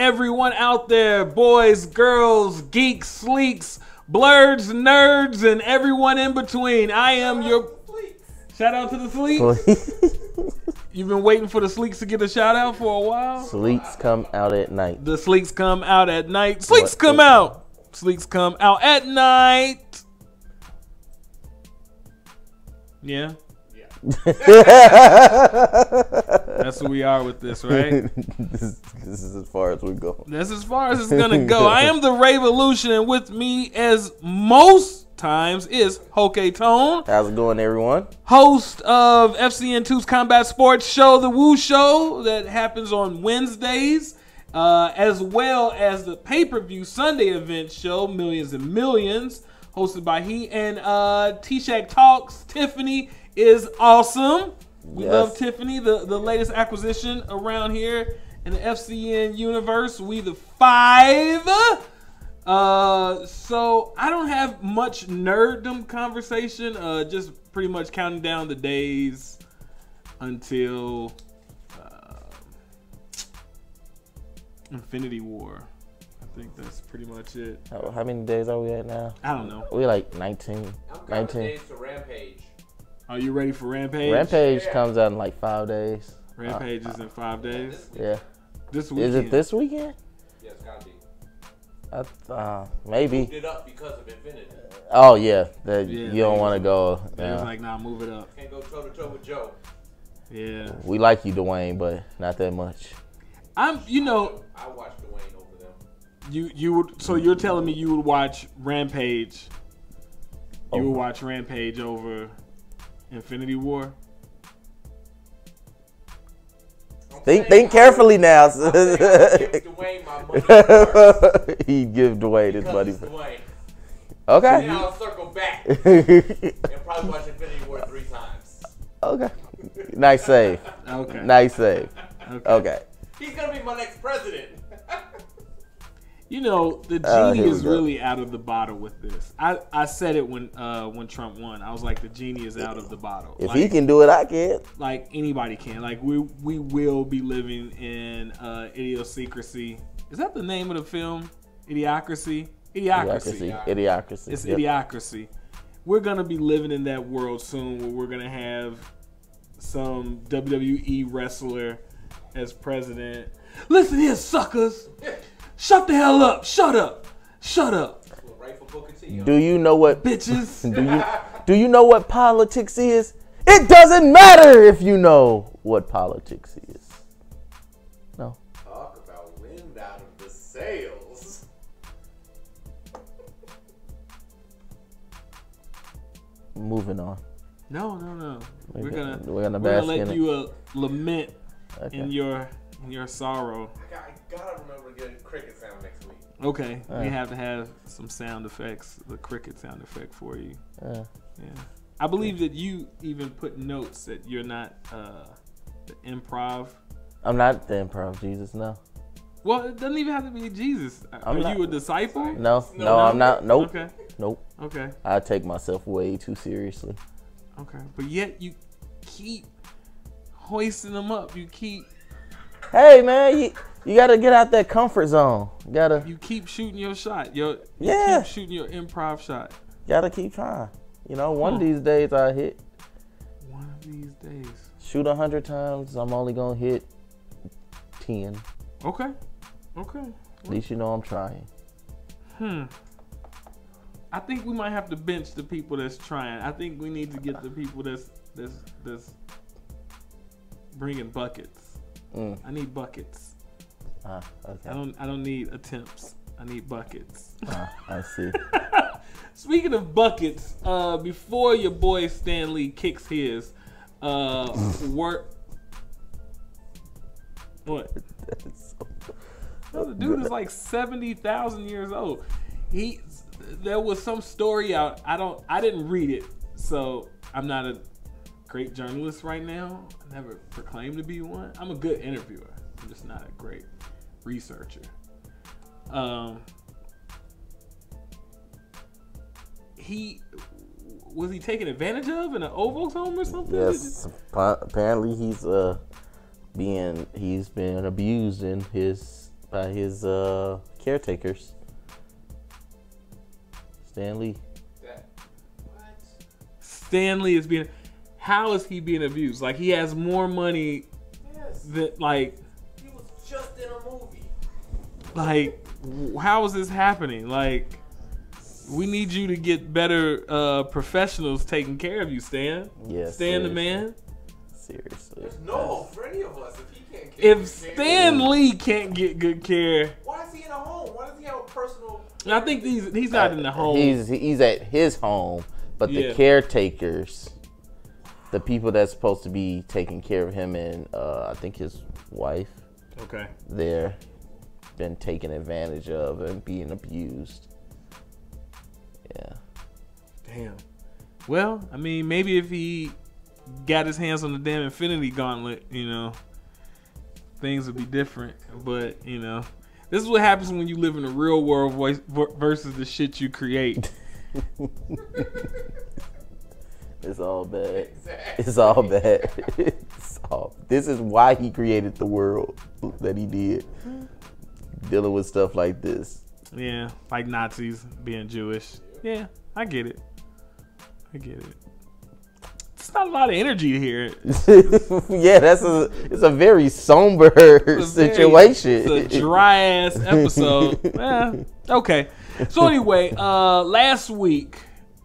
everyone out there, boys, girls, geeks, sleeks, blurs, nerds, and everyone in between. I am your... Shout out to the sleeks. You've been waiting for the sleeks to get a shout out for a while? Sleeks come out at night. The sleeks come out at night. Sleeks come out. Sleeks come out at night. Yeah. That's who we are with this, right? This is as far as we go. That's as far as it's gonna go. I am the Revolution, and with me, as most times, is Hoke Tone. How's it going, everyone? Host of FCN Two's Combat Sports Show, the Woo Show, that happens on Wednesdays, as well as the pay-per-view Sunday event show, Millions and Millions, hosted by he and T-Shack Talks. Tiffany is awesome. We love Tiffany, the latest acquisition around here in the FCN universe. We the 5. So I don't have much nerddom conversation. Just pretty much counting down the days until Infinity War. I think that's pretty much it. How many days are we at now? I don't know. We're like 19. I'm counting days to Rampage. Are you ready for Rampage? Rampage comes out in like 5 days. Rampage is in 5 days? Yeah. This weekend. Is it this weekend? Yeah, it's gotta be. Maybe. Moved it up because of Infinity. Oh, yeah. You don't want to go. It was like, nah, move it up. Can't go toe-to-toe with Joe. Yeah. We like you, Dwayne, but not that much. I watched Dwayne over them. You would, so you're telling me you would watch Rampage? You would watch Rampage over Infinity War? Think carefully now. Give Dwayne my money first. He give Dwayne his money first. Dwayne. Okay. Then I'll circle back and probably watch Infinity War 3 times. Okay. Nice save. Okay. Nice save. Okay. He's gonna be my next president. You know, the genie is really out of the bottle with this. I said it when Trump won. I was like, the genie is out of the bottle. If he can do it, I can. Like anybody can. Like we will be living in idiocracy. Is that the name of the film? Idiocracy. Idiocracy. It's Idiocracy. We're gonna be living in that world soon, where we're gonna have some WWE wrestler as president. Listen here, suckers. Shut the hell up. Shut up. Shut up. Do you know what bitches? Do you know what politics is? It doesn't matter if you know what politics is. No. Talk about wind out of the sails. Moving on. No. We're gonna let you lament in your sorrow. I gotta remember to get a cricket sound next week. Okay, we have to have some sound effects, the cricket sound effect for you. Yeah. I believe that you even put notes that you're not the improv. I'm not the improv Jesus, no. Well, it doesn't even have to be Jesus. Are you a disciple? No, I'm not. Nope. Okay. Nope. Okay. I take myself way too seriously. Okay, but yet you keep hoisting them up. You keep. Hey man, you gotta get out that comfort zone. You keep shooting your shot. You keep shooting your improv shot. Gotta keep trying. You know, one of these days I hit. One of these days. Shoot 100 times, I'm only gonna hit 10. Okay. At least you know I'm trying. I think we might have to bench the people that's trying. I think we need to get the people that's bringing buckets. I need buckets. Okay. I don't need attempts. I need buckets. I see. Speaking of buckets, before your boy Stanley kicks his, What? No, the dude is like 70,000 years old. There was some story out. I didn't read it, so I'm not a great journalist right now. I never proclaimed to be one. I'm a good interviewer. I'm just not a great researcher. Was he taken advantage of in an Oval's home or something? Yes, apparently he's been abused in his by his caretakers. Stan Lee. What? Stan Lee is being. How is he being abused? Like he has more money than like. He was just in a movie. Like, how is this happening? Like, we need you to get better professionals taking care of you, Stan. Yes. Stan the man. Seriously. There's no hope for any of us if he can't get If good Stan care. Lee can't get good care, Why is he in a home? Why does he have a personal? I think he's not in the home. He's at his home, but the caretakers, the people that's supposed to be taking care of him and I think his wife, Okay. they're been taken advantage of and being abused. Yeah. Damn. Well, I mean, maybe if he got his hands on the damn Infinity Gauntlet, you know, things would be different. But, you know, this is what happens when you live in the real world versus the shit you create. It's all bad. Exactly. It's all bad. This is why he created the world that he did. Dealing with stuff like this. Yeah, like Nazis being Jewish. Yeah, I get it. I get it. It's not a lot of energy here. Yeah, it's a very somber situation. It's a dry ass episode. Okay. So anyway, last week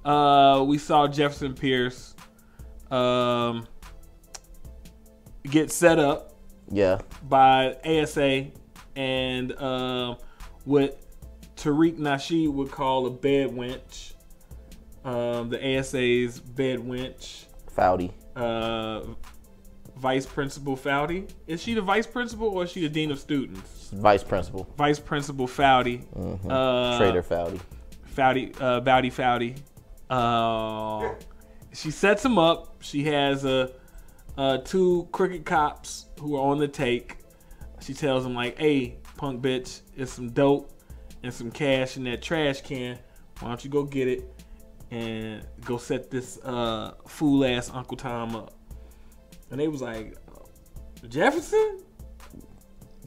we saw Jefferson Pierce get set up. Yeah. By ASA and what Tariq Nasheed would call a bed wench. The ASA's bed wench. Foudy. Vice Principal Foudy. Is she the vice principal or is she the dean of students? Vice principal. Vice Principal Foudy. Trader Foudy. Bowdy Foudy. She sets him up. She has two crooked cops who are on the take. She tells him like, "Hey, punk bitch, it's some dope and some cash in that trash can. Why don't you go get it and go set this fool ass Uncle Tom up?" And they was like, "Jefferson?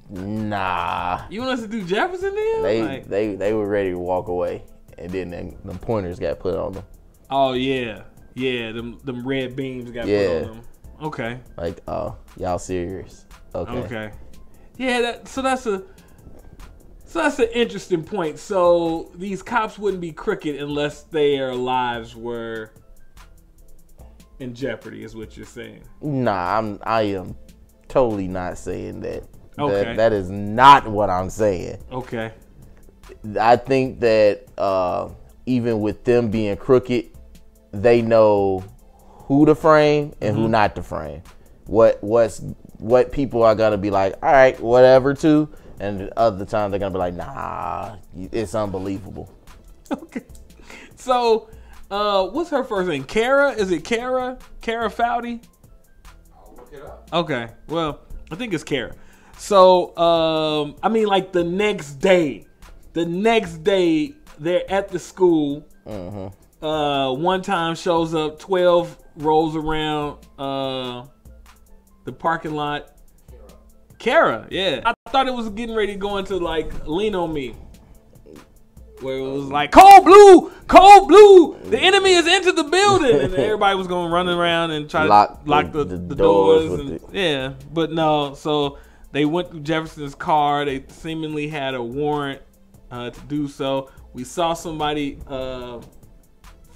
Nah. You want us to do Jefferson then?" They were ready to walk away, and then them pointers got put on them. Oh yeah, them red beams got put on them. Okay. Like, oh, y'all serious? Okay. Okay. Yeah, so that's an interesting point. So these cops wouldn't be crooked unless their lives were in jeopardy, is what you're saying. Nah, I am totally not saying that. Okay. That is not what I'm saying. Okay. I think that even with them being crooked, they know who to frame and who not to frame. What people are gonna be like, all right, whatever to, and other times they're gonna be like, nah, it's unbelievable. Okay. So, what's her first name? Kara? Is it Kara? Kara Foudy? I'll look it up. Okay. Well, I think it's Kara. So, I mean, like the next day, they're at the school. One time shows up, 12 rolls around the parking lot. Kara, yeah. I thought it was getting ready to go into like Lean on Me, where it was like cold blue, the enemy is into the building, and everybody was going running around and try to lock the doors. And, yeah, but no. So they went to Jefferson's car. They seemingly had a warrant to do so. We saw somebody in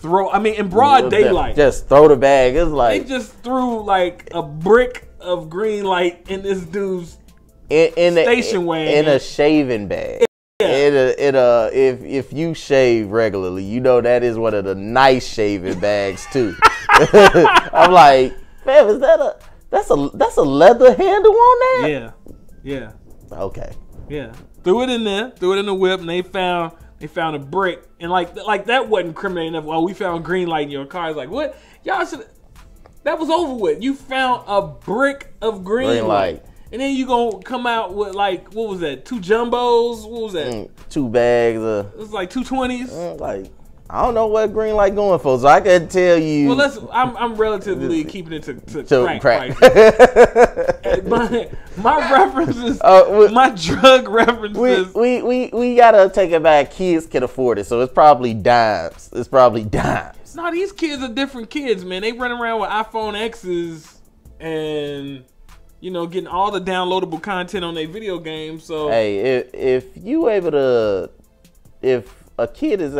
broad daylight. Just throw the bag. It's like they just threw like a brick of green light in this dude's station wagon in a shaving bag. Yeah. If you shave regularly, you know that is one of the nice shaving bags too. I'm like, man, is that's a leather handle on that? Yeah. Okay. Yeah. Threw it in the whip, and they found a brick, and like that wasn't incriminating enough. Oh, we found green light in your car. It's like, what? Y'all should. That was over with. You found a brick of green light. And then you gonna come out with like, what was that? 2 jumbos? What was that? 2 bags. It was like 220s. Like, I don't know what green light going for, so I can tell you. Well, I'm relatively keeping it to crack. my references, my drug references. We gotta take it back. Kids can afford it, so it's probably dimes. No, these kids are different kids, man. They run around with iPhone X's and getting all the downloadable content on their video games. So hey, if a kid is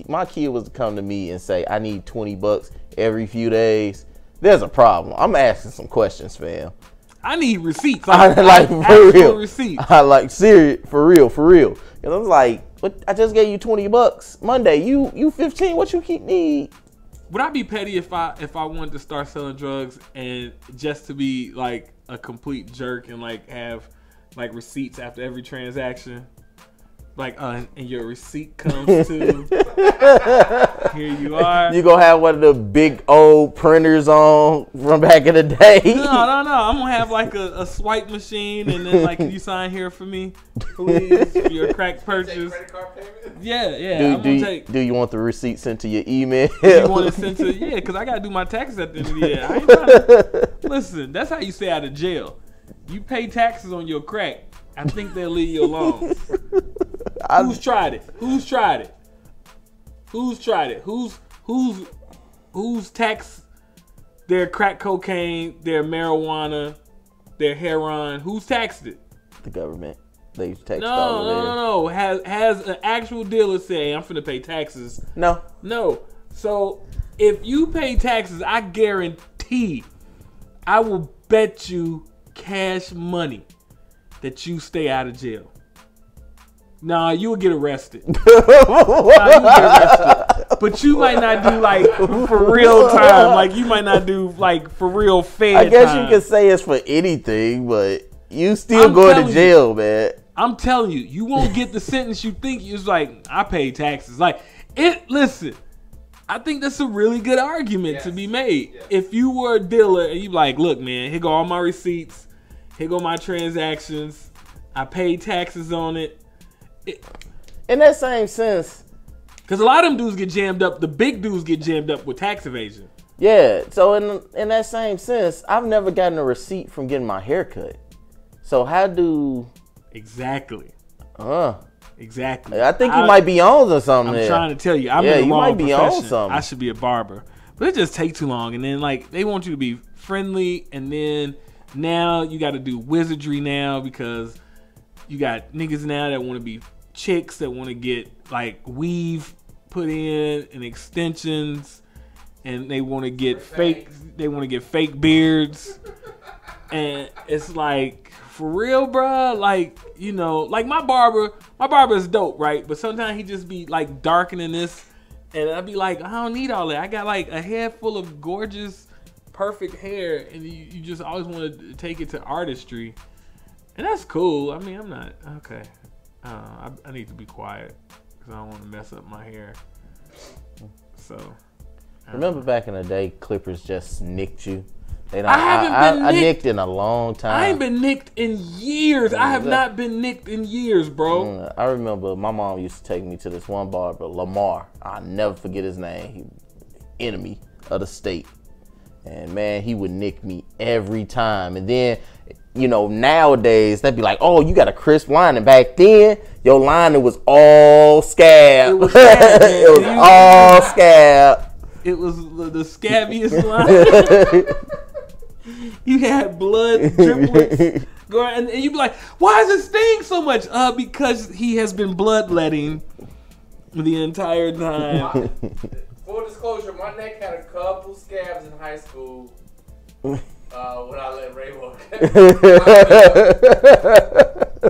my kid was to come to me and say, I need $20 every few days, there's a problem. I'm asking some questions, fam. I need receipts. Like for real. Receipts. I like serious, for real. Cause I was like, what? I just gave you $20 Monday. You 15. What you keep need? Would I be petty if I wanted to start selling drugs and just to be like a complete jerk and like have like receipts after every transaction? Like, and your receipt comes to, here you are. You gonna have one of the big old printers on from back in the day? No. I'm gonna have like a swipe machine and then like, can you sign here for me, please, for your crack purchase? Credit card payment? Yeah. Do you want the receipt sent to your email? You want it sent to, because I gotta do my taxes at the end of the year. I ain't trying to, listen, that's how you stay out of jail. You pay taxes on your crack. I think they'll leave you alone. Who's tried it? Who's taxed their crack cocaine, their marijuana, their heroin? Who's taxed it? The government. They tax all of it. No. Has an actual dealer say, I'm finna pay taxes? No. So if you pay taxes, I guarantee, I will bet you cash money that you stay out of jail. Nah, you will get arrested. But you might not do like for real time. Like you might not do like for real fed I guess time. you can say it's for anything, but you still going to jail, man. I'm telling you, you won't get the sentence you think. It's like, I pay taxes. Like listen, I think that's a really good argument to be made. Yes. If you were a dealer and you like, look, man, here go all my receipts. Here go my transactions. I paid taxes on it. In that same sense, because a lot of them dudes get jammed up. The big dudes get jammed up with tax evasion. Yeah. So in that same sense, I've never gotten a receipt from getting my hair cut. So how do? Exactly. Exactly. I think you might be on or something. I'm trying to tell you. I'm in the wrong profession. I should be a barber, but it just takes too long. And then like they want you to be friendly, and then now you got to do wizardry now because you got niggas now that want to be chicks that want to get like weave put in and extensions, and they want to get fake beards, and it's like, for real, bruh. Like, like my barber is dope, right? But sometimes he just be like darkening this, and I'd be like, I don't need all that. I got like a head full of gorgeous, perfect hair, and you just always want to take it to artistry. And that's cool. I mean, I'm not, okay. I need to be quiet because I don't want to mess up my hair. So. Remember back in the day, clippers just nicked you? I nicked in a long time. I ain't been nicked in years. I have not been nicked in years, bro. I remember my mom used to take me to this one barber, Lamar. I'll never forget his name. He was enemy of the state. And man, he would nick me every time. And then, nowadays, they'd be like, oh, you got a crisp line. And back then, your lining was all scab. It was all scab. It was the scabbiest line. You had blood driplets going, and you'd be like, why does it sting so much? Because he has been bloodletting the entire time. Full disclosure, my neck had a couple scabs in high school when I let Ray walk.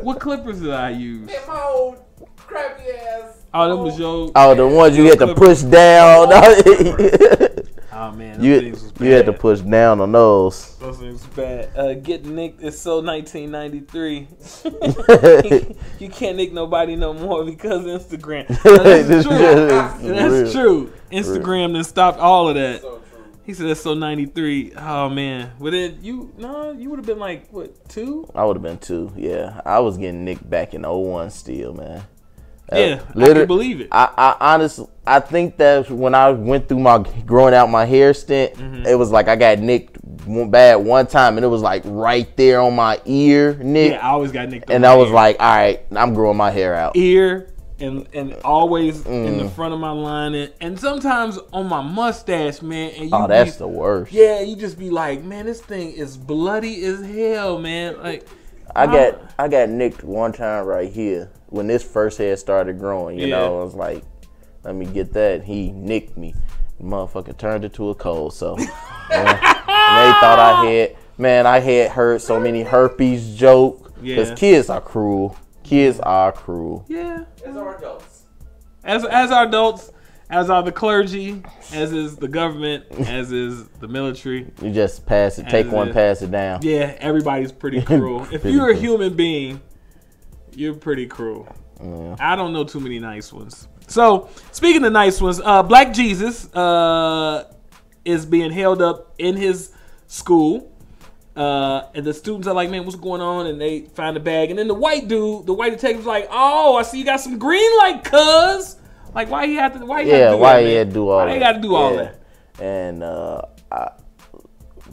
What clippers did I use? Man, my old crappy ass. Oh, that was your. Oh, the ones you had to push down. Oh man, you had to push down on those. Those things bad. Getting nicked is so 1993. You can't nick nobody no more because of Instagram. That's true. That's true. Instagram then stopped all of that. So true. He said that's so 93. Oh man, but then you would have been like what, 2? I would have been 2. Yeah, I was getting nicked back in 01 still, man. Yeah, I can believe it. I honestly, I think that when I went through my growing out my hair stint, it was like I got nicked bad one time, and it was like right there on my ear, nick. Yeah, I always got nicked. And I was like, all right, I'm growing my hair out. Ear and always in the front of my line, and sometimes on my mustache, man. And that's the worst. Yeah, you just be like, man, this thing is bloody as hell, man. Like, I got nicked one time right here when this first hair started growing. You know, I was like, let me get that. He nicked me. The motherfucker turned it to a cold. So and they thought I had heard so many herpes joke. Because kids are cruel. Kids are cruel. Yeah. As are adults. As are adults, as are the clergy, as is the government, as is the military. You just pass it, take one, pass it down. Yeah, everybody's pretty cruel. If you're a human being, you're pretty cruel. Yeah. I don't know too many nice ones. So, speaking of nice ones, Black Jesus is being held up in his school. And the students are like, man, what's going on? And they find a bag. And then the white detective's like, oh, I see you got some green light, cuz. Like, why he had to do all that? And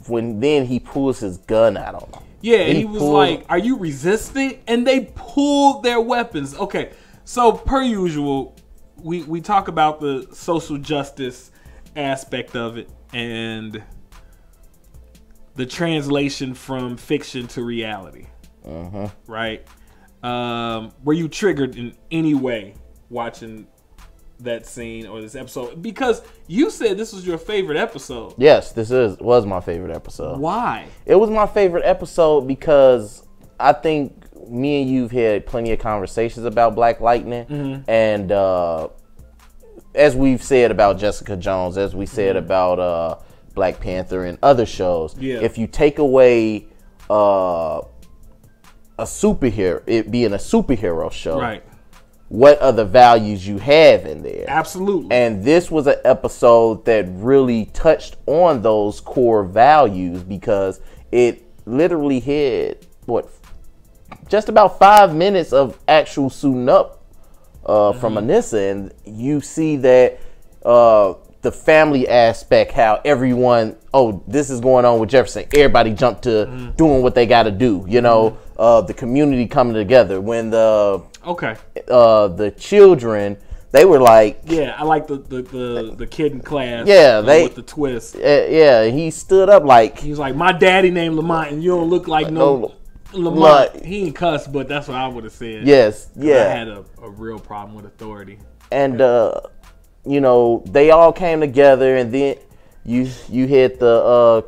when he pulls his gun out on him. Yeah, he was like, are you resisting? And they pulled their weapons. Okay, so per usual, we talk about the social justice aspect of it and the translation from fiction to reality, right? Were you triggered in any way watching that scene or this episode? Because you said this was your favorite episode. Yes, was my favorite episode. Why? It was my favorite episode because I think me and you've had plenty of conversations about Black Lightning, and as we've said about Jessica Jones, as we said about Black Panther and other shows, if you take away a superhero, it being a superhero show, right? What other values you have in there? Absolutely. And this was an episode that really touched on those core values because it literally had just about 5 minutes of actual suiting up from Anissa, and you see that the family aspect, how everyone, this is going on with Jefferson. Everybody jumped to doing what they got to do. You know, the community coming together. When the children, they were like, I like the kid in class. Yeah, with the twist. He stood up like he was like, my daddy named Lamont, and you don't look like no Lamont. He ain't cuss, but that's what I would have said. Yes, yeah. I had a real problem with authority. And you know, they all came together, and then you had the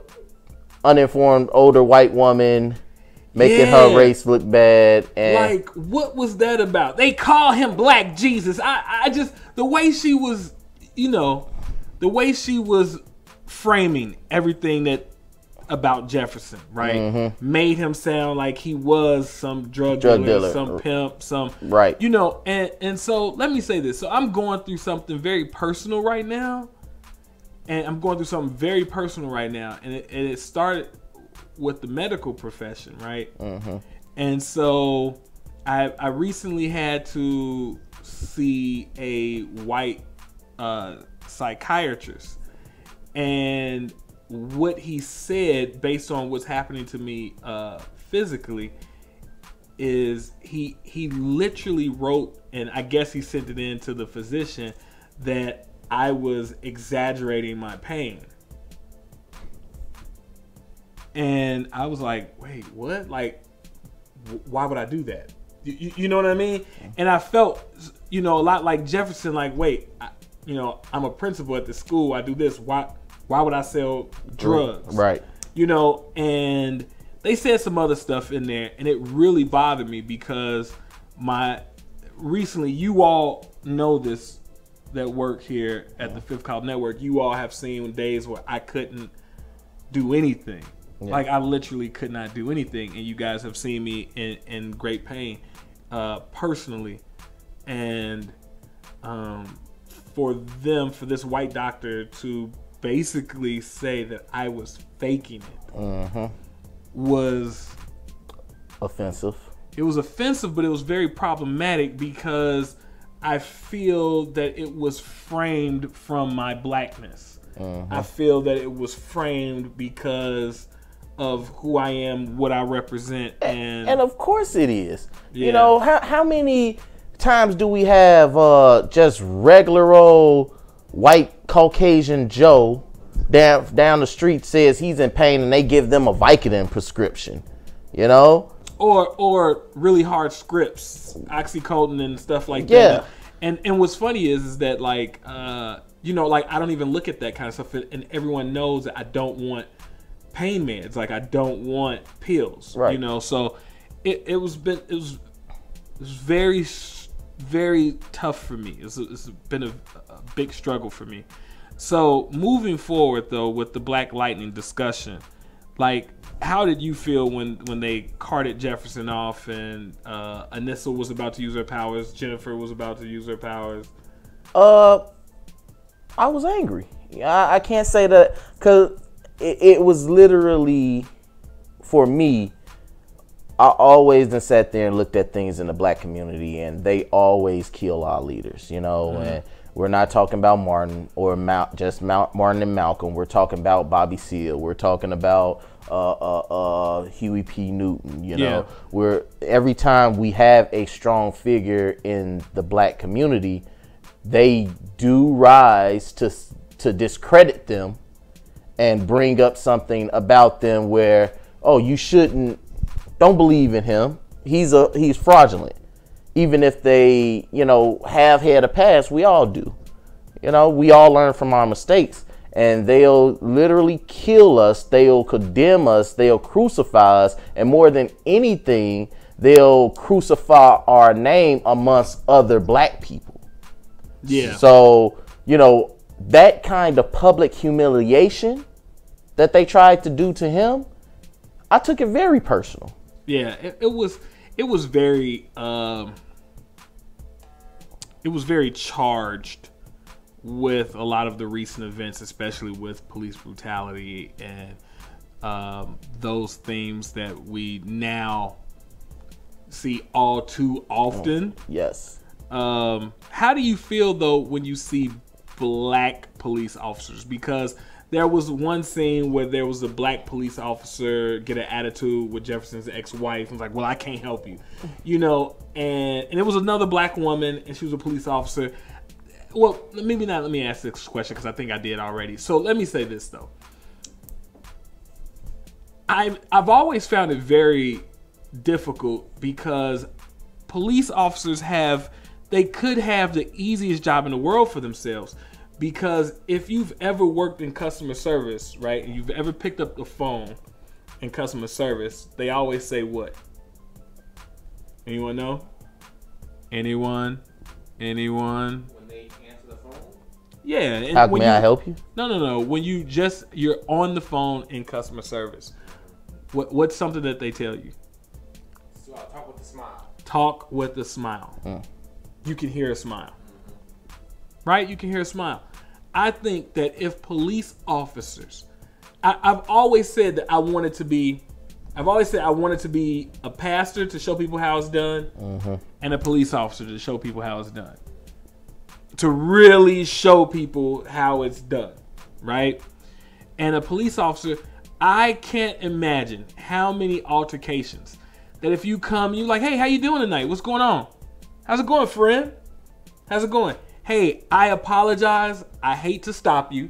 uninformed older white woman making her race look bad. And like, what was that about? They call him Black Jesus. I just, the way she was, the way she was framing everything that about Jefferson, right? Made him sound like he was some drug dealer, some pimp, some right. And so let me say this. So I'm going through something very personal right now. And it started with the medical profession, right? And so I recently had to see a white psychiatrist, and what he said, based on what's happening to me physically, is he literally wrote, and I guess he sent it in to the physician, that I was exaggerating my pain. And I was like, wait, what? Like, why would I do that? You know what I mean? And I felt, a lot like Jefferson, like, wait, I'm a principal at the school. I do this. Why would I sell drugs? Right. And they said some other stuff in there, and it really bothered me because recently, you all know this that work here at the Fifth Column Network. You all have seen days where I couldn't do anything. Yeah. Like, I literally could not do anything, and you guys have seen me in great pain personally. And for this white doctor to basically say that I was faking it was offensive. It was offensive, but it was very problematic because I feel that it was framed from my blackness. I feel that it was framed because of who I am, what I represent, and of course it is. Yeah. You know, how many times do we have just regular old white Caucasian Joe down the street says he's in pain and they give them a Vicodin prescription, you know? Or really hard scripts, oxycodone and stuff like that. And what's funny is that like you know, like I don't even look at that kind of stuff, and everyone knows that I don't want pain meds. Like I don't want pills. Right. You know, so it was very, very tough for me. It's been a big struggle for me. So moving forward though with the Black Lightning discussion, like how did you feel when they carted Jefferson off and Anissa was about to use her powers, Jennifer was about to use her powers? I was angry. I can't say that because it was literally, for me, I always done sat there and looked at things in the black community, and they always kill our leaders, you know. And we're not talking about Martin or Martin and Malcolm. We're talking about Bobby Seale. We're talking about Huey P. Newton. You know, every time we have a strong figure in the black community, they do rise to discredit them and bring up something about them where, oh, you don't believe in him. He's fraudulent. Even if they, you know, have had a past, we all do. You know, we all learn from our mistakes, and they'll literally kill us. They'll condemn us. They'll crucify us. And more than anything, they'll crucify our name amongst other black people. Yeah. So, you know, that kind of public humiliation that they tried to do to him, I took it very personal. Yeah, it was very charged with a lot of the recent events, especially with police brutality and those themes that we now see all too often. Yes. How do you feel though when you see black police officers? Because there was one scene where there was a black police officer get an attitude with Jefferson's ex-wife. And was like, well, I can't help you. You know, and it was another black woman, and she was a police officer. Well, maybe not. Let me ask this question because I think I did already. So let me say this, though. I've always found it very difficult because police officers they could have the easiest job in the world for themselves. Because if you've ever worked in customer service, right, and you've ever picked up the phone in customer service, they always say what? Anyone know? Anyone? When they answer the phone? Yeah. And how may I help you? No. When you're on the phone in customer service, what's something that they tell you? So talk with a smile. Talk with a smile. You can hear a smile. Right? You can hear a smile. I think that if police officers, I've always said that I wanted to be a pastor to show people how it's done, and a police officer to show people how it's done. To really show people how it's done, right? And a police officer, I can't imagine how many altercations that if you come, you're like, hey, how you doing tonight? What's going on? How's it going, friend? How's it going? Hey, I apologize. I hate to stop you,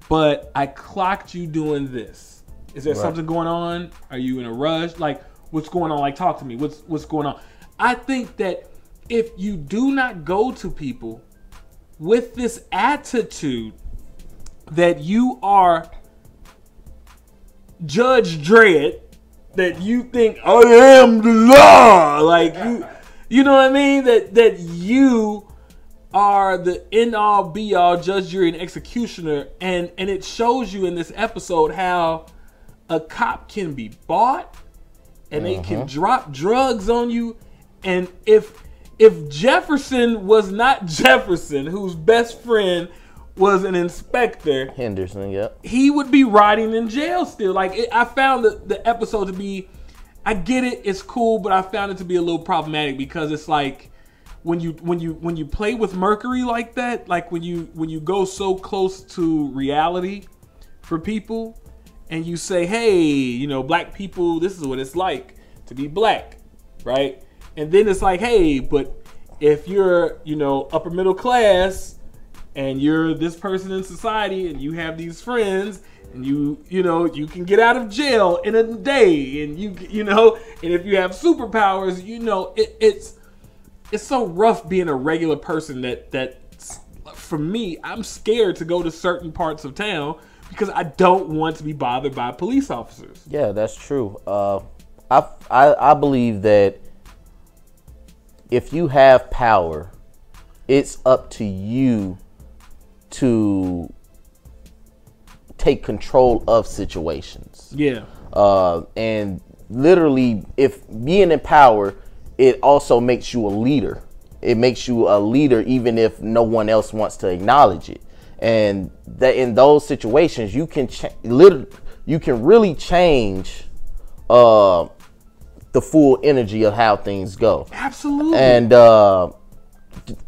but I clocked you doing this. Is there something going on? Are you in a rush? Like, what's going on? Like, talk to me. What's going on? I think that if you do not go to people with this attitude that you are Judge Dredd, that you think I am the law, like you know what I mean? That you are the end all be all judge, jury, and executioner, and it shows you in this episode how a cop can be bought and they can drop drugs on you. And if Jefferson was not Jefferson, whose best friend was an inspector, Henderson, he would be rotting in jail still. Like I found the episode to be, I get it, it's cool, but I found it to be a little problematic because it's like, when you play with Mercury like that, like when you go so close to reality for people, and you say, hey, you know, black people, this is what it's like to be black, right? And then it's like, hey, but if you're, you know, upper middle class and you're this person in society and you have these friends and you know, you can get out of jail in a day, and you know, and if you have superpowers, you know, it's so rough being a regular person that for me, I'm scared to go to certain parts of town because I don't want to be bothered by police officers. Yeah, that's true. I believe that if you have power, it's up to you to take control of situations. Yeah. And literally, if being in power, it also makes you a leader. It makes you a leader even if no one else wants to acknowledge it. And that in those situations, you can really change the full energy of how things go. Absolutely. And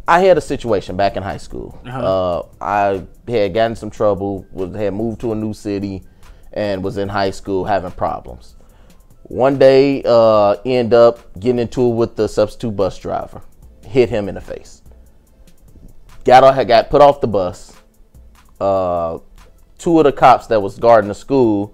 I had a situation back in high school. I had gotten some trouble, had moved to a new city, and was in high school having problems. One day, end up getting into it with the substitute bus driver. Hit him in the face. Got put off the bus. Two of the cops that was guarding the school,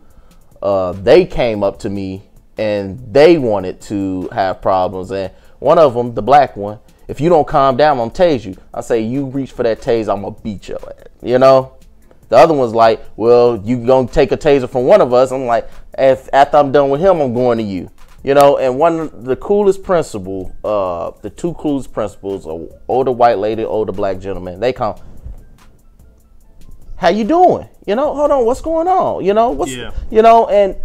they came up to me and they wanted to have problems. And one of them, the black one, if you don't calm down, I'm gonna tase you. I say, you reach for that tase, I'm gonna beat your ass. You know? The other one's like, well, you gonna take a taser from one of us. I'm like, after I'm done with him, I'm going to you. You know, and one of the coolest principal, the two coolest principals, an older white lady, older black gentleman, they come, how you doing? You know, hold on, what's going on? You know, you know, and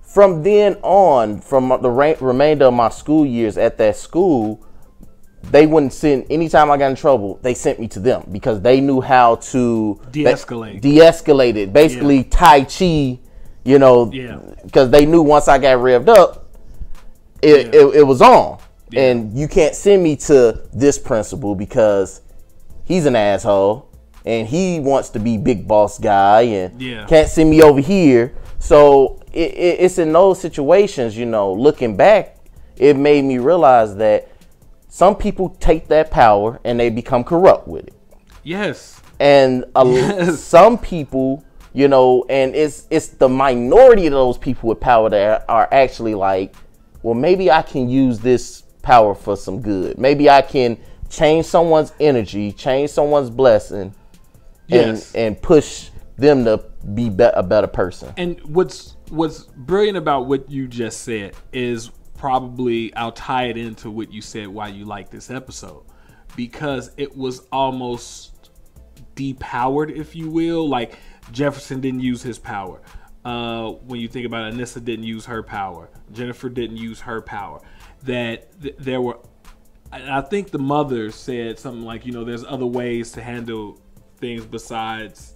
from then on, from the remainder of my school years at that school, they wouldn't send, anytime I got in trouble, they sent me to them because they knew how to de-escalate it. Basically, Tai Chi, you know, because they knew once I got revved up, it was on. And you can't send me to this principal because he's an asshole and he wants to be big boss guy, and can't send me over here. So it's in those situations, you know, looking back, it made me realize that some people take that power and they become corrupt with it. Yes. And some people, you know, and it's the minority of those people with power that are actually like, well, maybe I can use this power for some good. Maybe I can change someone's energy, change someone's blessing, and push them to be a better person. And what's brilliant about what you just said is probably, I'll tie it into what you said why you like this episode, because it was almost depowered, if you will. Like Jefferson didn't use his power. When you think about it, Anissa didn't use her power. Jennifer didn't use her power. That there were, I think the mother said something like, you know, there's other ways to handle things besides,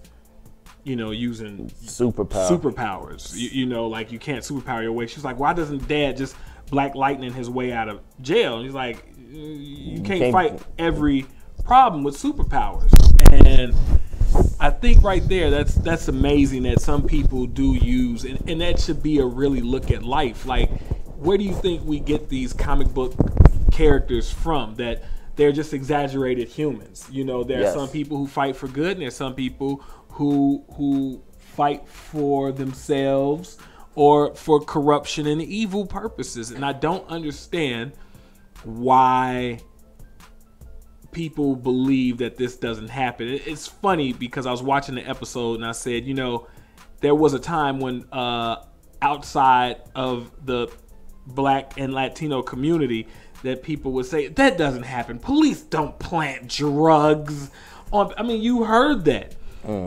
you know, using superpowers. You know, like you can't superpower your way. She's like, why doesn't Dad just Black Lightning his way out of jail? And he's like, you can't fight every problem with superpowers. And I think right there, that's amazing that some people do use, and that should be a really look at life. Like, where do you think we get these comic book characters from? That they're just exaggerated humans. You know, there are some people who fight for good, and there's some people who fight for themselves or for corruption and evil purposes. And I don't understand why people believe that this doesn't happen. It's funny because I was watching the episode and I said, you know, there was a time when outside of the Black and Latino community that people would say, that doesn't happen. Police don't plant drugs on. I mean, you heard that.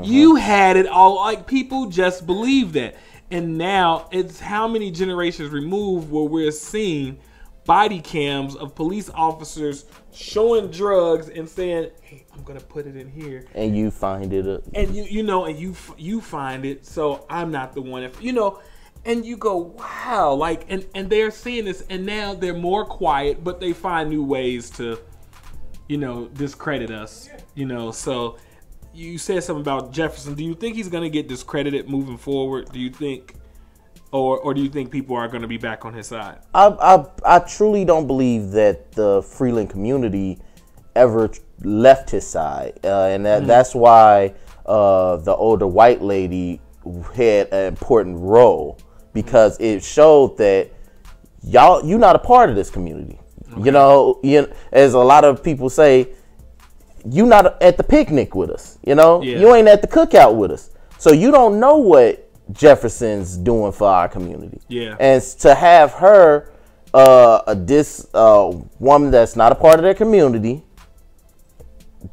You had it all. Like, people just believe that. And now it's how many generations removed where we're seeing body cams of police officers showing drugs and saying, hey, I'm gonna put it in here, and you find it and you know, and you find it, so I'm not the one. If you know, and you go, wow, like, and they're seeing this, and now they're more quiet, but they find new ways to discredit us. So you said something about Jefferson. Do you think he's going to get discredited moving forward? Do you think, or do you think people are going to be back on his side? I truly don't believe that the Freeland community ever left his side, and that's why the older white lady had an important role, because it showed that you're not a part of this community. Okay. As a lot of people say, you not at the picnic with us. You ain't at the cookout with us, so you don't know what Jefferson's doing for our community. Yeah, and to have her, this woman that's not a part of their community,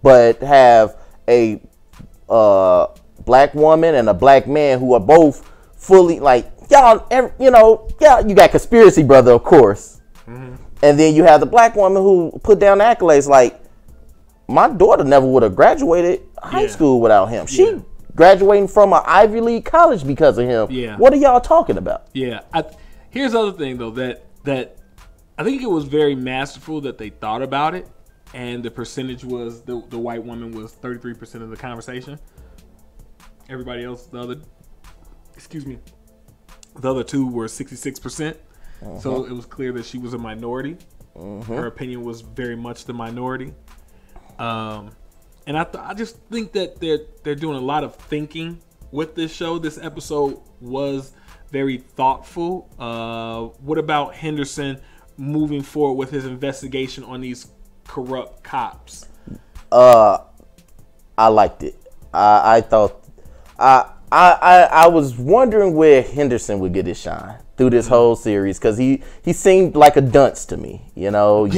but have a black woman and a black man who are both fully you got conspiracy brother, of course. Mm-hmm. And then you have the black woman who put down the accolades. Like, my daughter never would have graduated high school without him. She graduating from an Ivy League college because of him. Yeah. What are y'all talking about? Yeah. Here's the other thing, though, that I think it was very masterful that they thought about it, and the percentage was the white woman was 33% of the conversation. Everybody else, the other two were 66%. Uh-huh. So it was clear that she was a minority. Uh-huh. Her opinion was very much the minority. And I just think that they're doing a lot of thinking with this show. This episode was very thoughtful. What about Henderson moving forward with his investigation on these corrupt cops? I liked it. I thought I was wondering where Henderson would get his shine through this whole series, because he seemed like a dunce to me. You're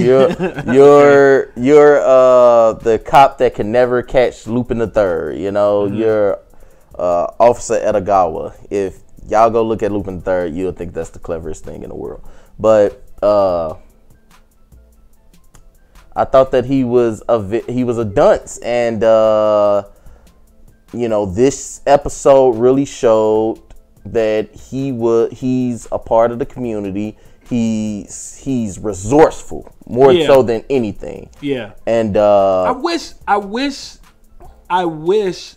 the cop that can never catch Lupin III. You're Officer Edagawa. If y'all go look at Lupin III, you'll think that's the cleverest thing in the world. But I thought that he was a dunce, and this episode really showed that he's a part of the community. He's resourceful more so than anything. Yeah. And I wish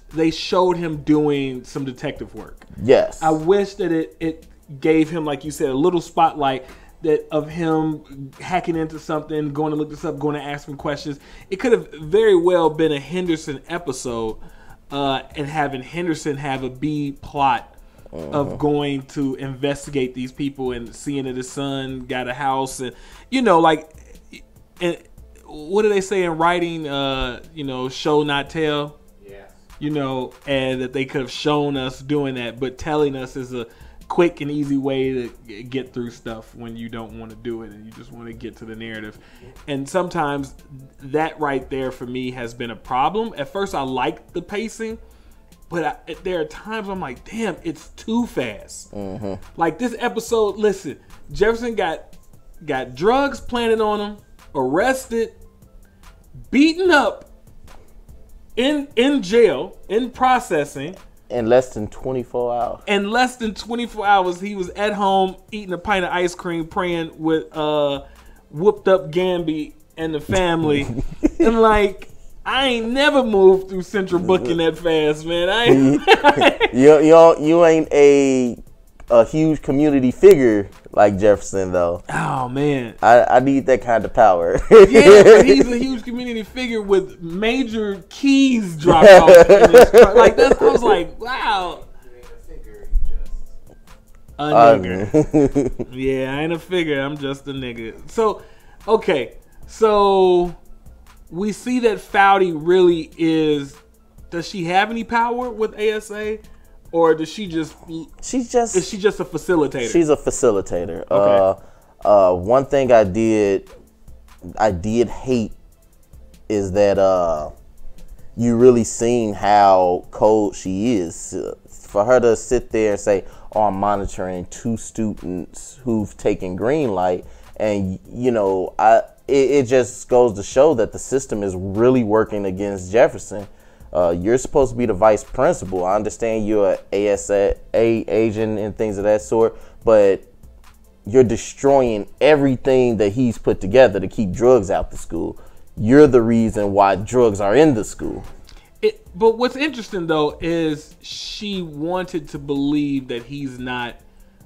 they showed him doing some detective work. Yes. I wish that it gave him, like you said, a little spotlight that of him hacking into something, going to look this up, going to ask him questions. It could have very well been a Henderson episode, and having Henderson have a B plot of going to investigate these people and seeing that his son got a house, and and what do they say in writing? Show not tell. Yeah. And that they could have shown us doing that, but telling us is a quick and easy way to get through stuff when you don't want to do it and you just want to get to the narrative. And sometimes that right there for me has been a problem. At first I liked the pacing, but there are times I'm like, damn, it's too fast. Mm-hmm. Like this episode, listen, Jefferson got drugs planted on him, arrested, beaten up, in jail, in processing. In less than 24 hours. In less than 24 hours, he was at home eating a pint of ice cream, praying with whooped up Gamby and the family. And I ain't never moved through Central Booking that fast, man. You ain't a huge community figure like Jefferson, though. Oh, man. I need that kind of power. Yeah, but he's a huge community figure with major keys dropped off in his truck. I was like, wow. You ain't a figure, you just a nigger. Yeah, I ain't a figure. I'm just a nigga. So, okay. So, we see that Foudy really is... Does she have any power with ASA? Or does she just... Is she just a facilitator? She's a facilitator. Okay. One thing I did hate is that you really seen how cold she is. For her to sit there and say, "Oh, I'm monitoring 2 students who've taken green light," and it just goes to show that the system is really working against Jefferson. You're supposed to be the vice principal. I understand you're an ASA agent and things of that sort, but you're destroying everything that he's put together to keep drugs out the school. you're the reason why drugs are in the school. But what's interesting though is she wanted to believe that he's not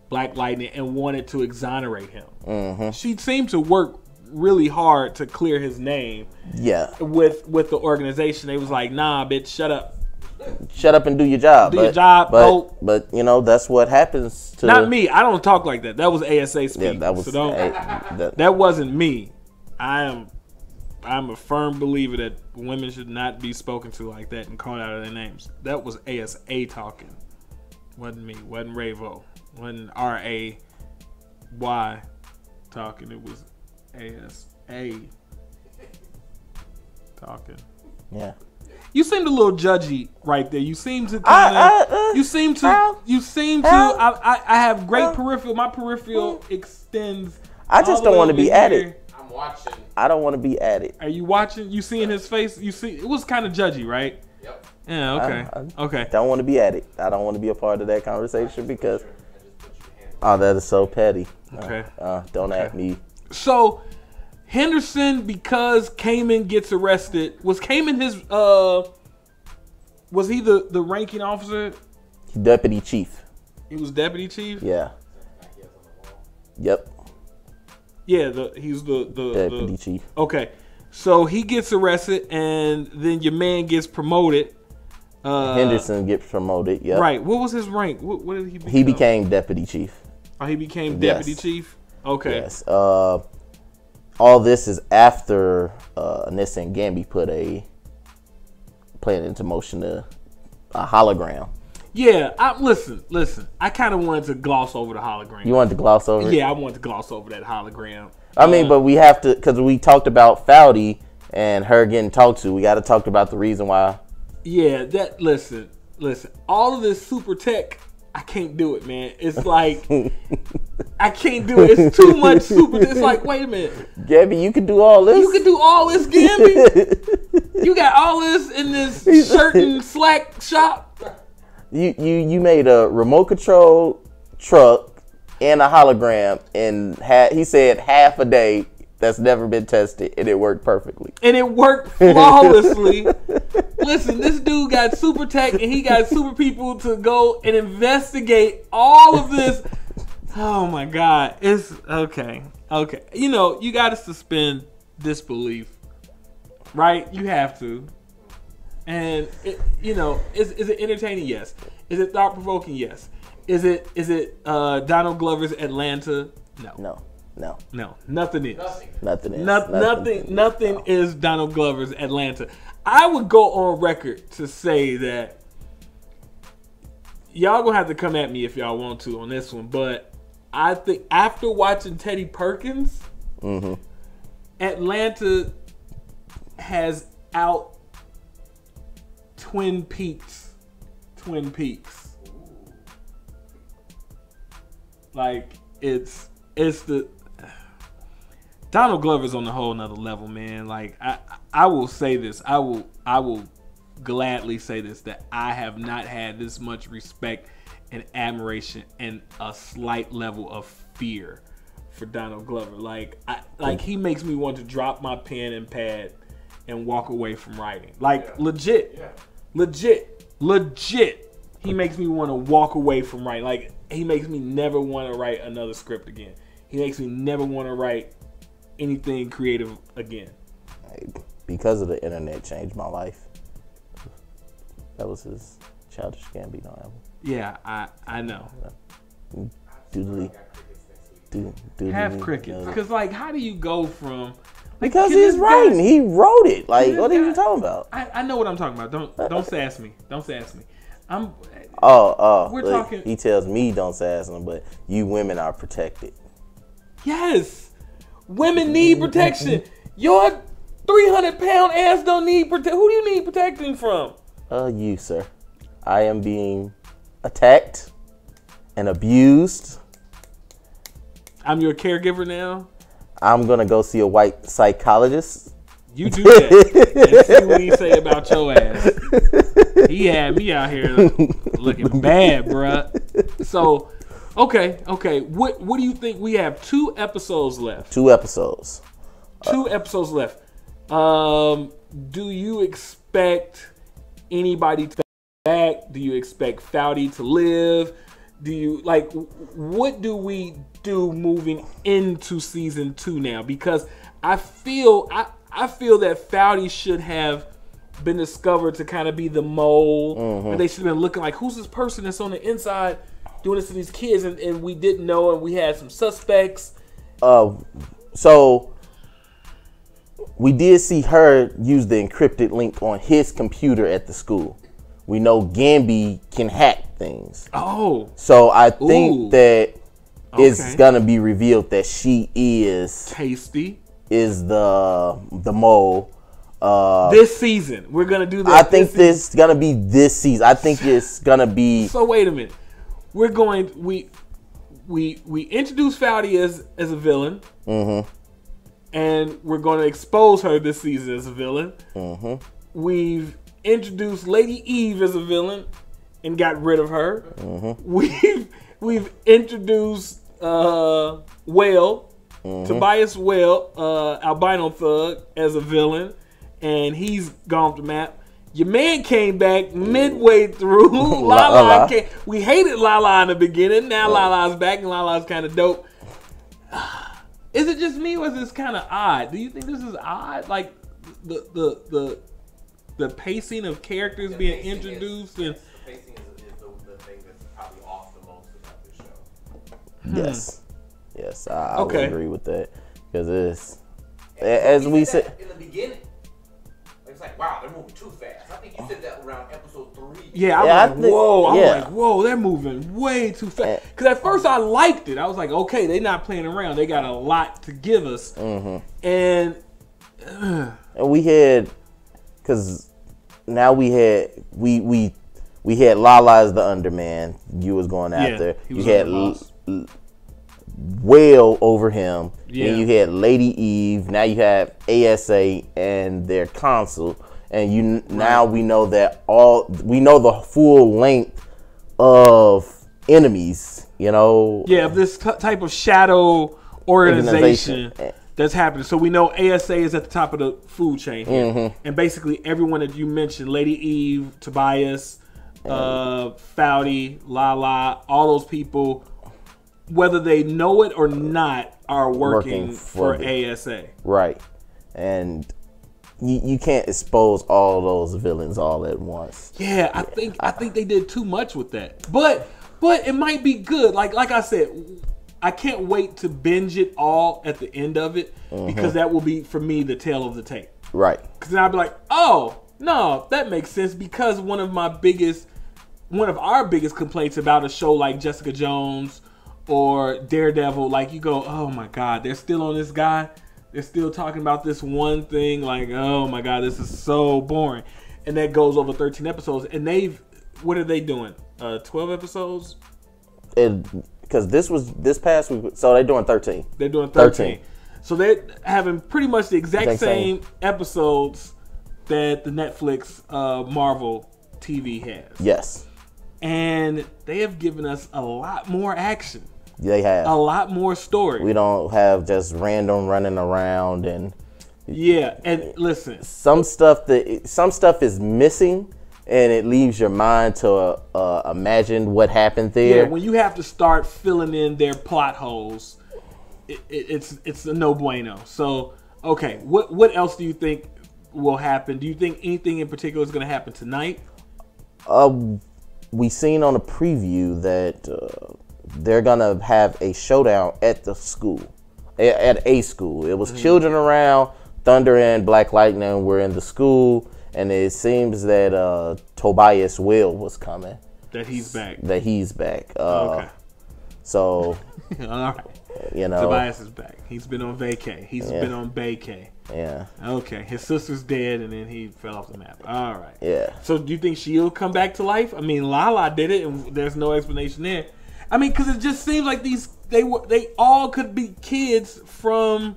Black Lightning and wanted to exonerate him. Mm-hmm. She seemed to work really hard to clear his name. Yeah. With the organization, they was like, "Nah, bitch, shut up. Shut up and do your job. Do your job." But you know that's what happens to. Not me. I don't talk like that. That was ASA speak. Yeah, that was. So that wasn't me. I'm a firm believer that women should not be spoken to like that and called out of their names. That was ASA talking. Wasn't me. Wasn't Ravo. Wasn't RAY talking. It was ASA talking. Yeah. You seemed a little judgy right there. You seem to kind of. You seem to. I have great peripheral. My peripheral extends. I just don't want to be at it. I'm watching. I don't want to be at it. Are you watching? You seeing his face? You see, it was kind of judgy, right? Yep. Yeah. Okay. Okay. Don't want to be at it. I don't want to be a part of that conversation because. Oh, that is so petty. Okay. Don't at me. So, Henderson, because Kamen gets arrested, was Kamen his was he the ranking officer? Deputy chief. He was deputy chief? Yeah. Yep. Yeah, he's the deputy chief. Okay. So he gets arrested and then your man gets promoted. Henderson gets promoted, yep. Right. What was his rank? What did he become? He became deputy chief. Oh, he became deputy chief? Okay. Yes. All this is after Nessa and Gamby put a plan into motion, a hologram. Yeah, listen. I kind of wanted to gloss over the hologram. You wanted to gloss over it? Yeah, I wanted to gloss over that hologram. I mean, but we have to, because we talked about Foudy and her getting talked to. We got to talk about the reason why. Yeah, listen. All of this super tech, I can't do it, man. It's like, I can't do it. It's too much super. It's like, wait a minute. Gabby, you can do all this? You can do all this, Gabby? You got all this in this shirt and slack shop? You made a remote control truck and a hologram in, he said, half a day that's never been tested, and it worked perfectly. And it worked flawlessly. Listen, this dude got super tech, and he got super people to go and investigate all of this. Oh my God. It's okay. Okay. You know, you got to suspend disbelief, right? You have to. And, is it entertaining? Yes. Is it thought-provoking? Yes. Is it Donald Glover's Atlanta? No. No. Nothing is. Nothing is Donald Glover's Atlanta. I would go on record to say that y'all gonna have to come at me if y'all want to on this one, but I think after watching Teddy Perkins, Atlanta has out Twin Peaks. Like it's the Donald Glover's on a whole nother level, man. Like I will say this. I will gladly say this, that I have not had this much respect and admiration and a slight level of fear for Donald Glover. Like he makes me want to drop my pen and pad and walk away from writing. Like legit. He makes me want to walk away from writing. Like he makes me never want to write another script again. He makes me never want to write anything creative again. Because of the internet changed my life. That was his Childish Gambino album. Yeah, I know. Have crickets. Because, like, how do you go from... Because he's writing. He wrote it. Like, what are you talking about? I know what I'm talking about. Don't sass me. We're talking... He tells me don't sass him, but you women are protected. Yes. Women need protection. Your 300-pound ass don't need protection. Who do you need protecting from? You, sir. I am being attacked and abused. I'm your caregiver now? I'm going to go see a white psychologist. You do that and see what he say about your ass. He had me out here looking bad, bruh. So, okay. What do you think? We have 2 episodes left. 2 episodes. 2 episodes left. Do you expect anybody to back? Do you expect Foudy to live? Do you what do we do moving into season 2 now? Because I feel that Foudy should have been discovered to kind of be the mole. And they should have been looking like, who's this person that's on the inside doing this to these kids? And we didn't know, and we had some suspects. So we did see her use the encrypted link on his computer at the school. We know Gamby can hack things. Oh. So I think that it's gonna be revealed that she is Tasty. Is the mole. This season. We're gonna do that. I think this is gonna be this season. I think it's gonna be. So wait a minute. We're going we introduce Foudy as a villain. And we're going to expose her this season as a villain. We've introduced Lady Eve as a villain and got rid of her. We've introduced Whale, Tobias Whale, albino thug, as a villain, and he's gone off the map. Your man came back midway through. Lala came. We hated Lala in the beginning. Now Lala's back, and Lala's kind of dope. Is it just me, or is this kind of odd? Do you think this is odd? Like the pacing of characters being introduced, and pacing is the thing that's probably off the most about this show. Yes, I would agree with that, because it's as we said in the beginning. It's like, wow, they're moving too fast. I think you said that around episode 3. Yeah, I'm like, whoa, they're moving way too fast. Because at first I liked it. I was like, okay, they're not playing around. They got a lot to give us. And we had, because now we had Lala as the underman. You was going after. You had Whale over him. And you had Lady Eve. Now you have ASA and their consul. And now we know that the full length of enemies, this type of shadow organization that's happening. So we know ASA is at the top of the food chain here. And basically everyone that you mentioned, Lady Eve, Tobias, Foudy, Lala, all those people, whether they know it or not, are working for ASA. Right. And you can't expose all those villains all at once. Yeah, I think they did too much with that. But it might be good. Like I said, I can't wait to binge it all at the end of it, because that will be, for me, the tail of the tape. Right. Because then I'll be like, oh, no, that makes sense, because one of our biggest complaints about a show like Jessica Jones or Daredevil, like, you go, oh my God, they're still on this guy. They're still talking about this one thing. Like, oh my God, this is so boring. And that goes over 13 episodes. And what are they doing? 12 episodes? Because this past week, so they're doing 13. They're doing 13. So they're having pretty much the exact same episodes that the Netflix Marvel TV has. Yes. And they have given us a lot more action. They have. A lot more story. We don't have just random running around and. Yeah, and listen. Some stuff is missing, and it leaves your mind to imagine what happened there. Yeah, when you have to start filling in their plot holes, it's a no bueno. So, okay, what else do you think will happen? Do you think anything in particular is going to happen tonight? We seen on a preview that they're gonna have a showdown at the school, at a school. It was children around. Thunder and Black Lightning were in the school, and it seems that Tobias Will was coming. That he's back. Okay. So, all right. Tobias is back. He's been on vacay. He's been on vacay. Yeah. Okay. His sister's dead, and then he fell off the map. All right. Yeah. So do you think she'll come back to life? I mean, Lala did it, and there's no explanation there. I mean, because it just seems like they all could be kids from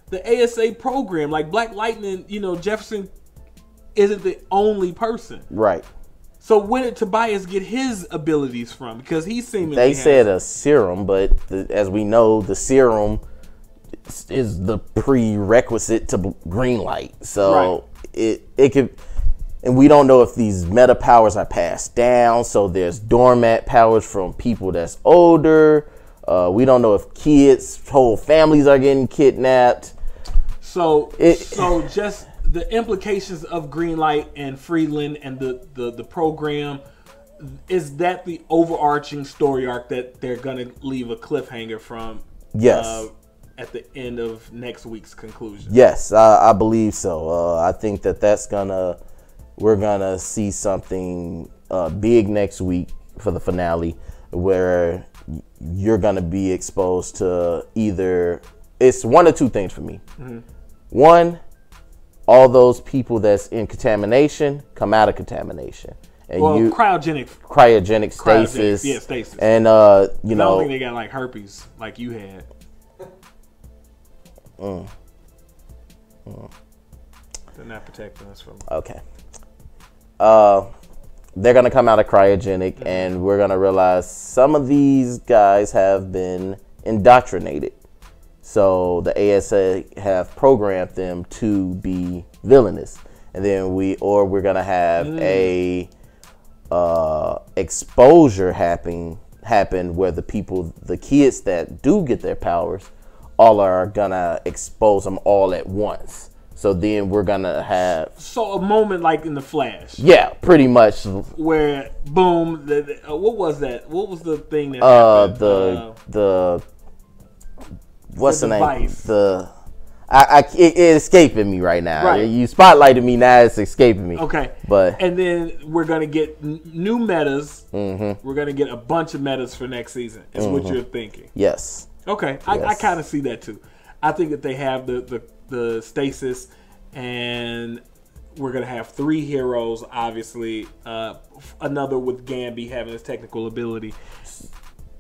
the ASA program. Like Black Lightning, Jefferson isn't the only person. Right. So where did Tobias get his abilities from? Because he seemingly said a serum, but as we know, the serum is the prerequisite to green light. So it could, and we don't know if these meta powers are passed down. So there's dormant powers from people that's older. We don't know if kids, whole families are getting kidnapped. So just the implications of green light and Freeland and the program, is that the overarching story arc that they're gonna leave a cliffhanger from? Yes. At the end of next week's conclusion. Yes, I believe so. I think we're gonna see something big next week for the finale, where you're gonna be exposed to either, it's one or two things for me. Mm-hmm. One, all those people that's in contamination come out of contamination. And cryogenic stasis. Yeah, stasis. And I don't think they got like herpes like you had. They're not protecting us from. Okay. They're gonna come out of cryogenic, and we're gonna realize some of these guys have been indoctrinated. So the ASA have programmed them to be villainous, and then we're gonna have a exposure happen where the kids that do get their powers, all are gonna expose them all at once. So then we're gonna have a moment like in the Flash. Yeah, pretty much. Where boom, what was that? What was the thing that happened? What's the name? It escaping me right now. Right. You spotlighted me, now it's escaping me. Okay. And then we're gonna get new metas. Mm-hmm. We're gonna get a bunch of metas for next season. Is what you're thinking? Yes. Okay. Yes. I kind of see that too. I think that they have the stasis, and we're gonna have 3 heroes. Obviously, another with Gambi having his technical ability.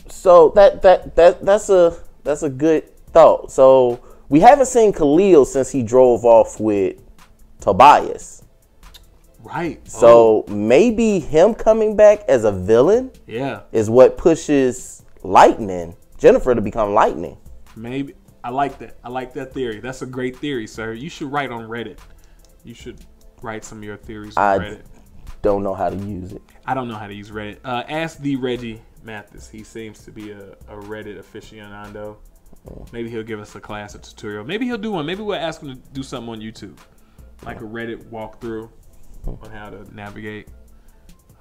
So that's a good thought. So we haven't seen Khalil since he drove off with Tobias. Right. So maybe him coming back as a villain is what pushes Jennifer to become Lightning. Maybe. I like that. I like that theory. That's a great theory, sir. You should write on Reddit. You should write some of your theories on Reddit. Don't know how to use it. I don't know how to use Reddit. Ask the Reggie Mathis. He seems to be a Reddit aficionado. Maybe he'll give us a class, a tutorial. Maybe he'll do one. Maybe we'll ask him to do something on YouTube, like a Reddit walkthrough on how to navigate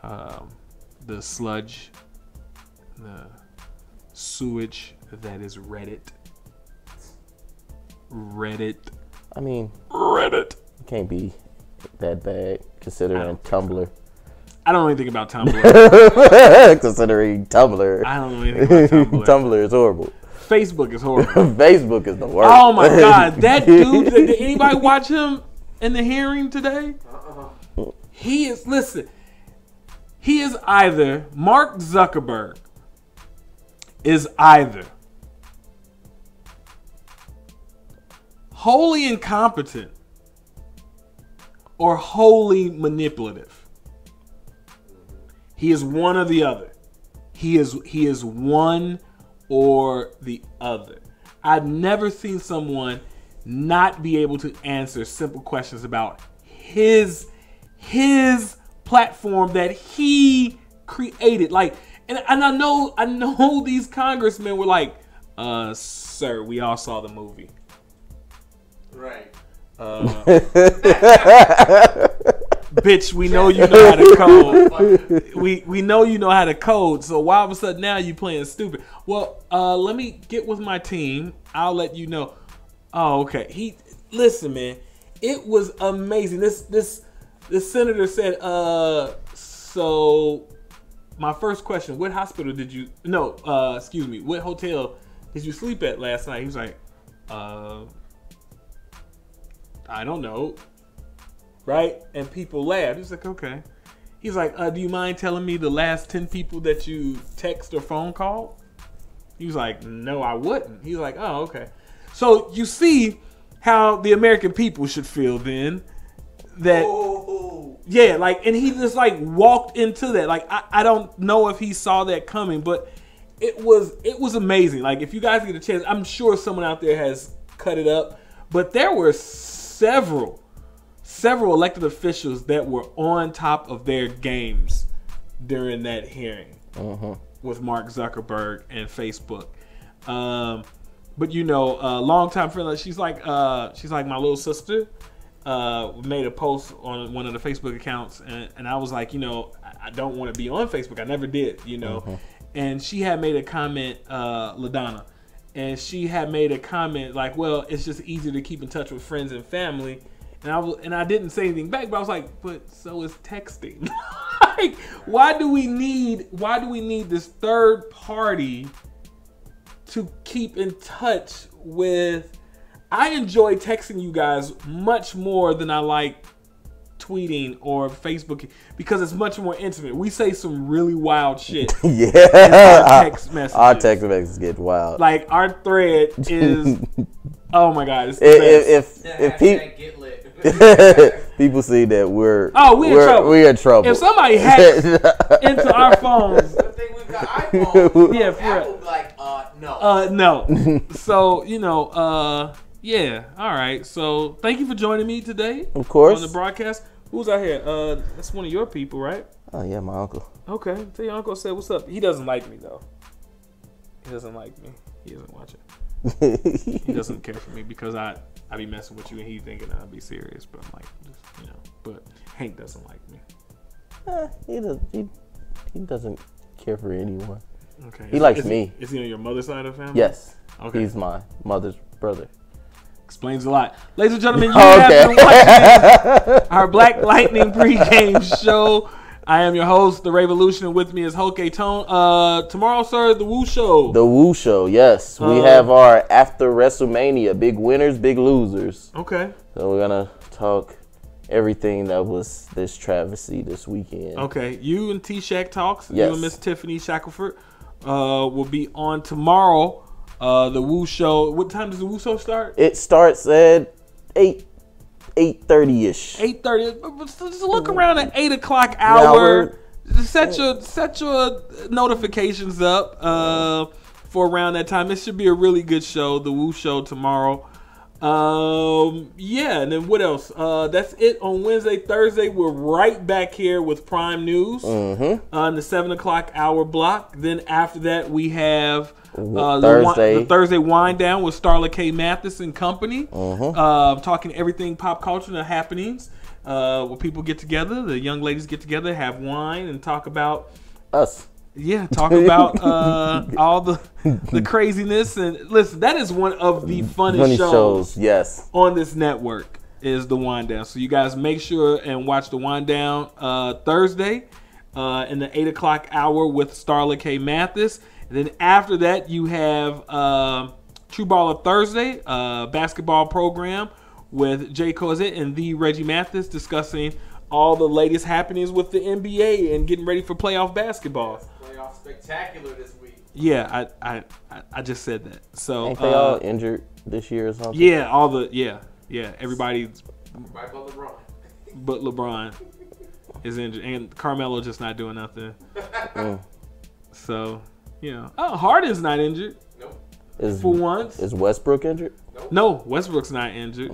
the sludge, the sewage that is Reddit. I mean, Reddit. It can't be that bad considering Tumblr. So. I don't know anything about Tumblr. Considering Tumblr. I don't know anything about Tumblr. Tumblr is horrible. Facebook is horrible. Facebook is the worst. Oh my God. That dude, did anybody watch him in the hearing today? He is either, Mark Zuckerberg is either wholly incompetent or wholly manipulative. He is one or the other. He is one or the other. I've never seen someone not be able to answer simple questions about his platform that he created. Like, and I know these congressmen were like, sir, we all saw the movie. Right. Bitch, we know you know how to code. We know you know how to code. So why all of a sudden now you playing stupid? Well, let me get with my team. I'll let you know. Oh, okay. Listen, man. It was amazing. This senator said, so my first question, what hospital did you what hotel did you sleep at last night? He was like, I don't know. Right? And people laughed. He's like, okay. He's like, do you mind telling me the last 10 people that you text or phone called? He was like, no, I wouldn't. He's like, oh, okay. So you see how the American people should feel then. That, yeah, like, and he just like walked into that. Like, I don't know if he saw that coming, but it was amazing. Like, if you guys get a chance, I'm sure someone out there has cut it up. But there were several elected officials that were on top of their games during that hearing with Mark Zuckerberg and Facebook. But you know, longtime friend, she's like my little sister. Made a post on one of the Facebook accounts, and I was like, you know, I don't want to be on Facebook. I never did, you know. And she had made a comment, LaDonna, and she had made a comment like, well, it's just easier to keep in touch with friends and family. And I didn't say anything back, but I was like, but so is texting. Like, why do we need this third party to keep in touch with? I enjoy texting you guys much more than I like tweeting or Facebook because it's much more intimate. We say some really wild shit. Yeah. Our text messages. Our text messages get wild. Like our thread is, oh my God. It's the if people see that we're in trouble. If somebody hacks into our phones, good thing we've got iPhones. Yeah, for Apple be like, no. No. So, you know, yeah. All right. So thank you for joining me today. Of course. On the broadcast. Who's out here? That's one of your people, right? Oh yeah, my uncle. Okay. Tell your uncle say what's up. He doesn't like me though. He doesn't like me. He doesn't watch it. He doesn't care for me because I be messing with you and he thinking I'll be serious, but I'm like, just, you know. But Hank doesn't like me. He doesn't care for anyone. Okay. He likes me. Is he on your mother's side of the family? Yes. Okay. He's my mother's brother. Explains a lot. Ladies and gentlemen, you have been watching our Black Lightning pregame show. I am your host, The Revolution, and with me is Hoke Tone. Tomorrow, sir, the Woo Show. The Woo Show, yes. We have our after WrestleMania, big winners, big losers. Okay. So we're going to talk everything that was this travesty this weekend. Okay. You and T-Shack Talks, you and Miss Tiffany Shackelford will be on tomorrow. The Woo Show. What time does the Woo Show start? It starts at 8:30ish. 8:30. Just look around at 8 o'clock hour. Set your notifications up for around that time. It should be a really good show. The Woo Show tomorrow. Yeah, and then what else? That's it on Wednesday. Thursday, we're right back here with Prime News on the 7 o'clock hour block. Then after that, we have the Thursday wind down with Starla K. Mathis and company, talking everything pop culture and happenings. Where people get together, the young ladies get together, have wine, and talk about us. Yeah, talk about all the craziness. And listen, that is one of the funnest shows on this network is the Wind Down. So you guys make sure and watch the Wind Down Thursday in the 8 o'clock hour with Starla K. Mathis. And then after that, you have True Baller Thursday, basketball program with Jay Cozet and the Reggie Mathis discussing all the latest happenings with the NBA and getting ready for playoff basketball. Playoff spectacular this week. Yeah, I just said that. So ain't they all injured this year or something? Yeah, everybody's but LeBron. But LeBron is injured, and Carmelo just not doing nothing. So. Yeah. Oh, Harden's not injured. Nope. For once. Is Westbrook injured? Nope. No, Westbrook's not injured.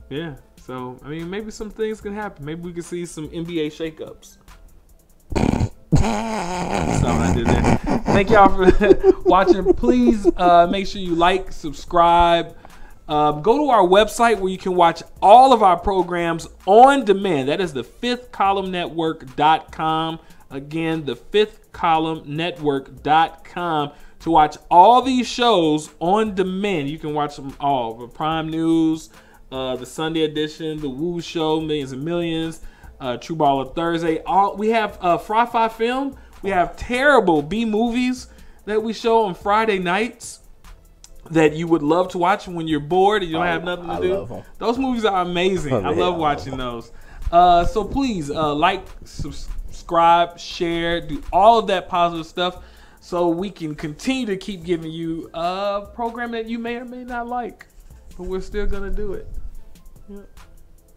Yeah. So, I mean, maybe some things can happen. Maybe we can see some NBA shakeups. That's not what I did there. Thank y'all for watching. Please make sure you like, subscribe. Go to our website where you can watch all of our programs on demand. That is the fifthcolumnnetwork.com. Again, the fifthcolumnnetwork.com to watch all these shows on demand. You can watch them all. The Prime News, the Sunday edition, the Woo Show, Millions and Millions, True Baller Thursday. We have Fry-Fi Film. We have terrible B-movies that we show on Friday nights that you would love to watch when you're bored and you don't have nothing to do. Love them. Those movies are amazing. I love watching those. So please like, subscribe, share, do all of that positive stuff so we can continue to keep giving you a program that you may or may not like, but we're still going to do it. Yeah.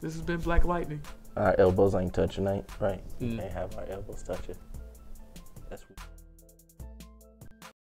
This has been Black Lightning. Our elbows ain't touching, right? We can't have our elbows touching. That's